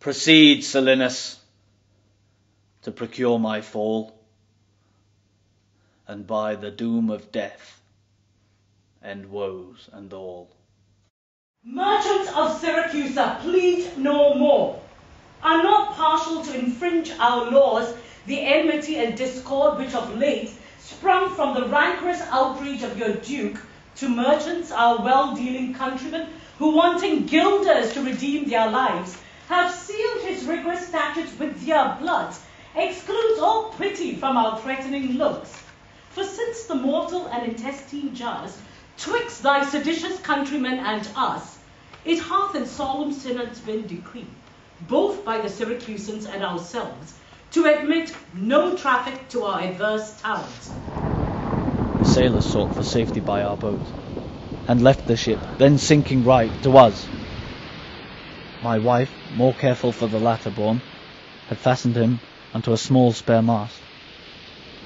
Proceed, Silenus, to procure my fall, and by the doom of death end woes and all. Merchants of Syracuse, plead no more. Are not partial to infringe our laws, the enmity and discord which of late sprung from the rancorous outrage of your duke to merchants, our well-dealing countrymen, who wanting guilders to redeem their lives, have sealed his rigorous statutes with their blood, excludes all pity from our threatening looks. For since the mortal and intestine jars twixt thy seditious countrymen and us, it hath in solemn synods been decreed, both by the Syracusans and ourselves, to admit no traffic to our adverse towns. The sailors sought for safety by our boat, and left the ship, then sinking right to us. My wife, more careful for the latter born, had fastened him unto a small spare mast,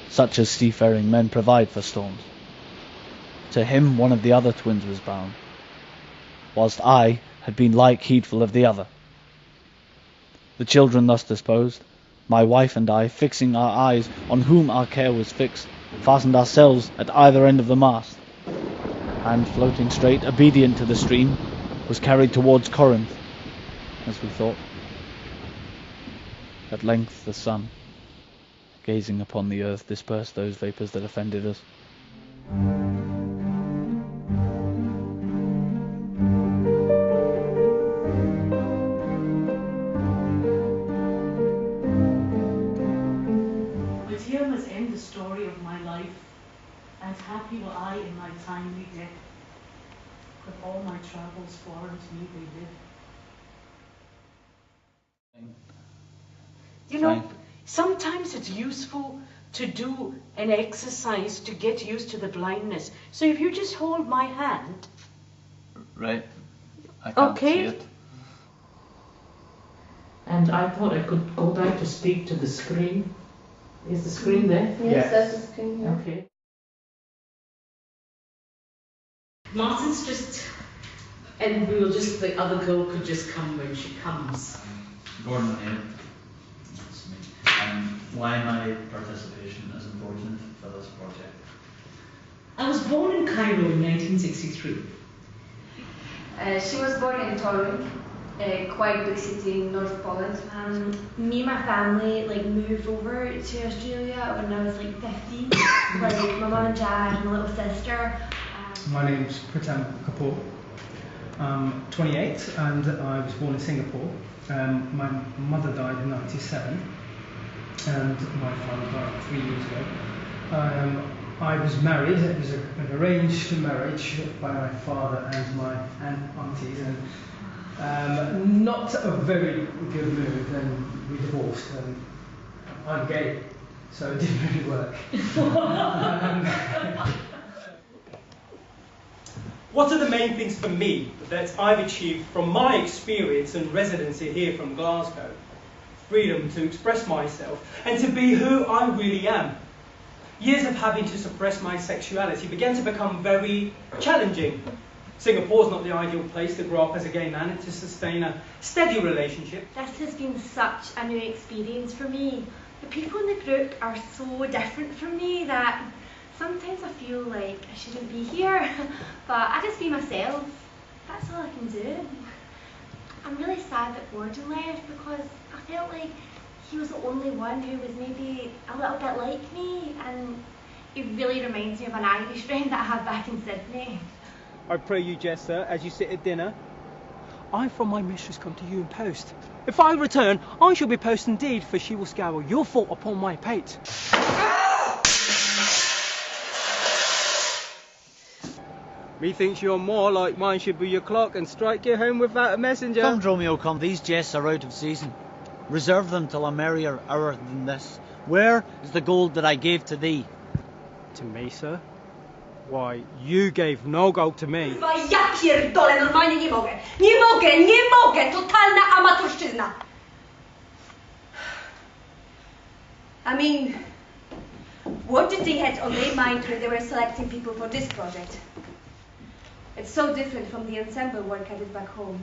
such as seafaring men provide for storms. To him one of the other twins was bound, whilst I had been like heedful of the other. The children thus disposed, my wife and I, fixing our eyes on whom our care was fixed, fastened ourselves at either end of the mast, and floating straight, obedient to the stream, was carried towards Corinth, as we thought. At length the sun, gazing upon the earth, dispersed those vapours that offended us. But here must end the story of my life, and happy were I in my timely death, could all my travels warrant me they live. You know, sometimes it's useful to do an exercise to get used to the blindness. So if you just hold my hand. Right. I can't see it. And I thought I could go back to speak to the screen. Is the screen there? Yes, that's the screen. Yeah. Okay. Martin's just, and we will just, the other girl could just come when she comes. Gordon here. That's me. Why my participation is important for this project? I was born in Cairo in 1963. She was born in Torun, a quite big city in North Poland. Me and my family moved over to Australia when I was 15. My mum and dad and my little sister. My name's Pritam Kapoor. I'm 28 and I was born in Singapore. My mother died in '97 and my father died 3 years ago. I was married. It was an arranged marriage by my father and my aunties, and not a very good move, and we divorced, and I'm gay, so it didn't really work. What are the main things for me that I've achieved from my experience and residency here from Glasgow? Freedom to express myself and to be who I really am. Years of having to suppress my sexuality began to become very challenging. Singapore's not the ideal place to grow up as a gay man and to sustain a steady relationship. This has been such a new experience for me. The people in the group are so different from me that sometimes I feel like I shouldn't be here, but I just be myself. That's all I can do. I'm really sad that Gordon left because I felt like he was the only one who was maybe a little bit like me, and it really reminds me of an Irish friend that I had back in Sydney. I pray you, Jester, as you sit at dinner, I from my mistress come to you in post. If I return, I shall be post indeed, for she will scour your fault upon my pate. Methinks you're more like mine should be your clock and strike you home without a messenger. Come, Romeo, come. These jests are out of season. Reserve them till a merrier hour than this. Where is the gold that I gave to thee? To me, sir? Why, you gave no gold to me. Ja pierdolę, normalnie nie mogę. Nie mogę, totalna amatorszczyzna. I mean, what did they have on their mind when they were selecting people for this project? It's so different from the ensemble work I did back home.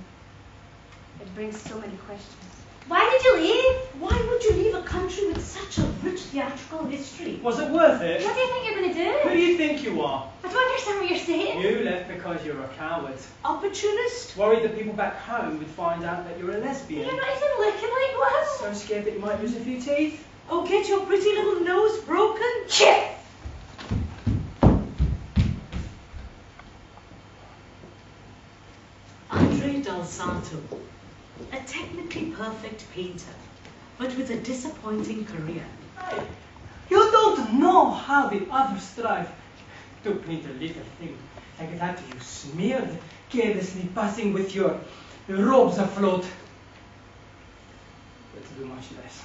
It brings so many questions. Why did you leave? Why would you leave a country with such a rich theatrical history? Was it worth it? What do you think you're going to do? Who do you think you are? I don't understand what you're saying. You left because you're a coward. Opportunist? Worried that people back home would find out that you're a lesbian. You're not even looking like one. So scared that you might lose a few teeth. Or get your pretty little nose broken? Shit! Andre Del Sarto, a technically perfect painter, but with a disappointing career. Hey, you don't know how the others strive to paint a little thing like that you smeared, carelessly passing with your robes afloat. But to do much less.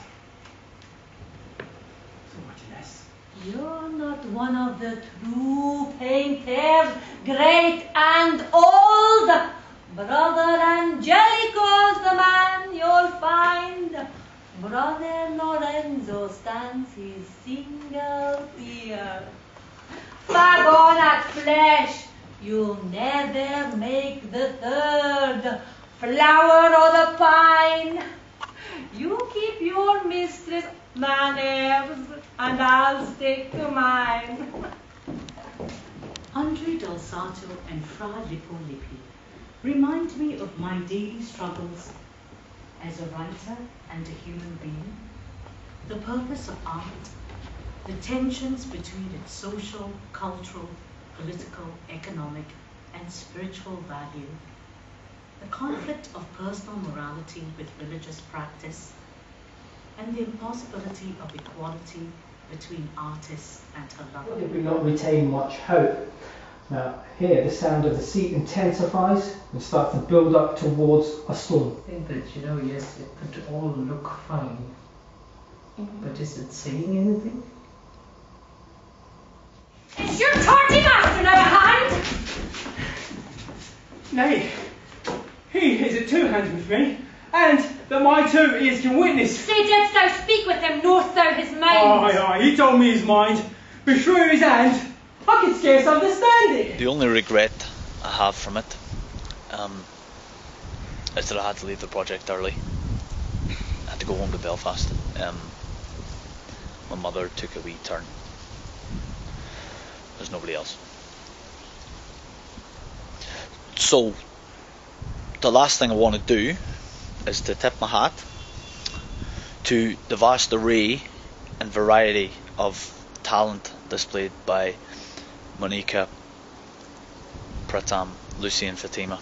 So much less. You're not one of the true painters, great and old. Brother Angelico's the man you'll find. Brother Lorenzo stands his single fear. Fag on at flesh, you'll never make the third. Flower or the pine, you keep your mistress manners, and I'll stick to mine. Andre Del Sarto and Fra Lippo Lippi remind me of my daily struggles as a writer and a human being, the purpose of art, the tensions between its social, cultural, political, economic, and spiritual value, the conflict of personal morality with religious practice, and the impossibility of equality between artists and her lover. Did we not retain much hope? Now, here the sound of the sea intensifies and starts to build up towards a storm. I think that, yes, it could all look fine, but is it saying anything? Is your torty master now a hand? Nay, he is at two hands with me, and that my two ears can witness. Say, didst thou speak with him, knowest thou his mind? Aye, he told me his mind, but through his hand, I can scarce understand it. The only regret I have from it is that I had to leave the project early. I had to go home to Belfast. My mother took a wee turn. There's nobody else. So, the last thing I want to do is to tip my hat to the vast array and variety of talent displayed by Monica, Pratam, Lucy and Fatima.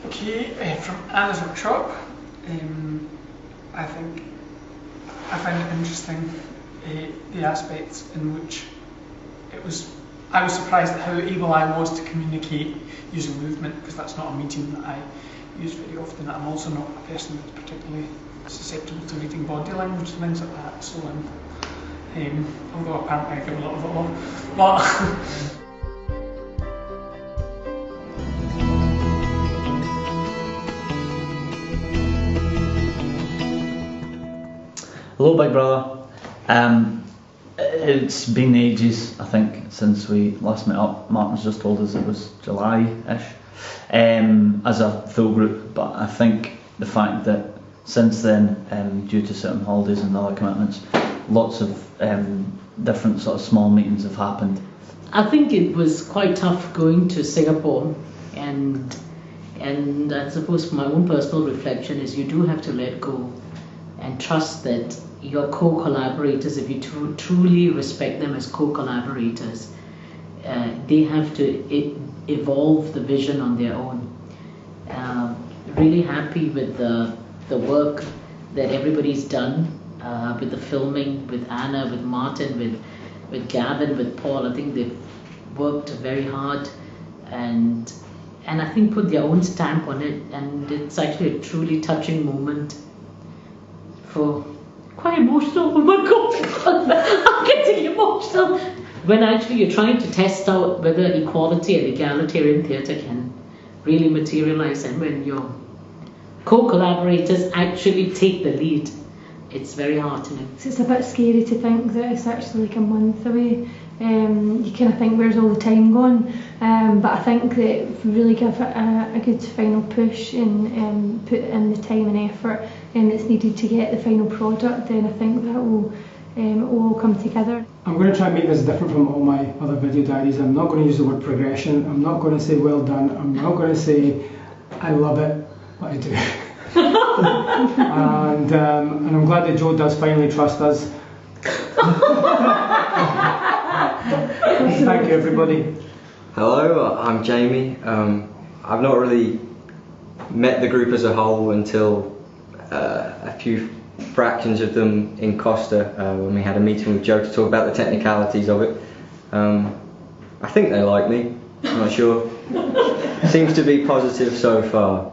Okay, from Anna's workshop, I think I find it interesting the aspects in which I was surprised at how able I was to communicate using movement, because that's not a medium that I use very often. I'm also not a person that's particularly susceptible to reading body language and things like that, so although apparently I give a lot of it off, but Hello, Big Brother. It's been ages, I think, since we last met up. Martin's just told us it was July-ish, as a full group, but I think the fact that since then, due to certain holidays and other commitments, lots of different sort of small meetings have happened. I think it was quite tough going to Singapore, and I suppose my own personal reflection is you do have to let go and trust that your co-collaborators, if you truly respect them as co-collaborators, they have to evolve the vision on their own. Really happy with the work that everybody's done, with the filming, with Anna, with Martin, with Gavin, with Paul. I think they've worked very hard and I think put their own stamp on it, and it's actually a truly touching moment. For quite emotional. Oh my God, I'm getting emotional. When actually you're trying to test out whether equality and egalitarian theatre can really materialize, and when your co-collaborators actually take the lead, it's very heartening. So it's a bit scary to think that it's actually like a month away. You kind of think, where's all the time gone? But I think that if we really give it a good final push and put in the time and effort that's needed to get the final product, then I think that will all come together. I'm going to try and make this different from all my other video diaries. I'm not going to use the word progression. I'm not going to say well done. I'm not going to say I love it, but I do. and I'm glad that Joe does finally trust us. Thank you, everybody. Hello, I'm Jamie. I've not really met the group as a whole until a few fractions of them in Costa when we had a meeting with Joe to talk about the technicalities of it. I think they like me, I'm not sure. Seems to be positive so far.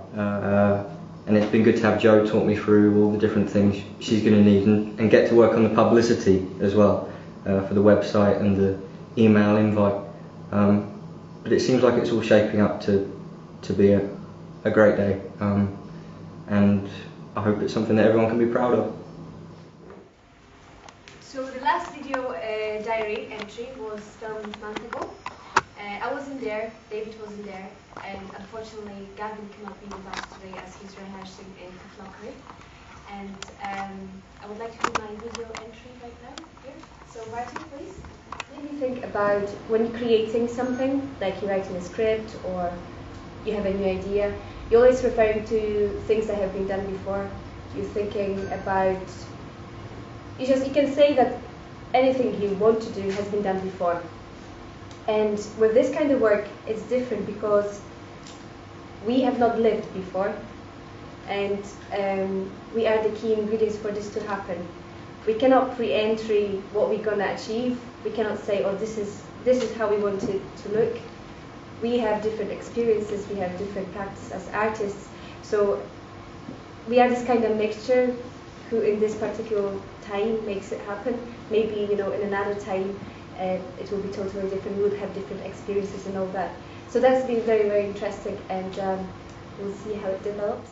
And it's been good to have Joe talk me through all the different things she's going to need and get to work on the publicity as well for the website and the email invite. But it seems like it's all shaping up to be a great day, and I hope it's something that everyone can be proud of. So the last video diary entry was filmed a month ago. I wasn't there, David wasn't there, and unfortunately Gavin cannot be with us today as he's rehearsing in Kaflokkery. And I would like to do my video entry right now here. So Martin, please. Maybe think about when you're creating something, like you're writing a script or you have a new idea, you're always referring to things that have been done before. You're thinking about, you can say that anything you want to do has been done before. And with this kind of work, it's different because we have not lived before, and we are the key ingredients for this to happen. We cannot pre-entry what we're going to achieve. We cannot say, oh, this is how we want it to look. We have different experiences, we have different practices as artists, so we are this kind of mixture who in this particular time makes it happen. Maybe, in another time it will be totally different, we would have different experiences and all that. So that's been very, very interesting, and we'll see how it develops.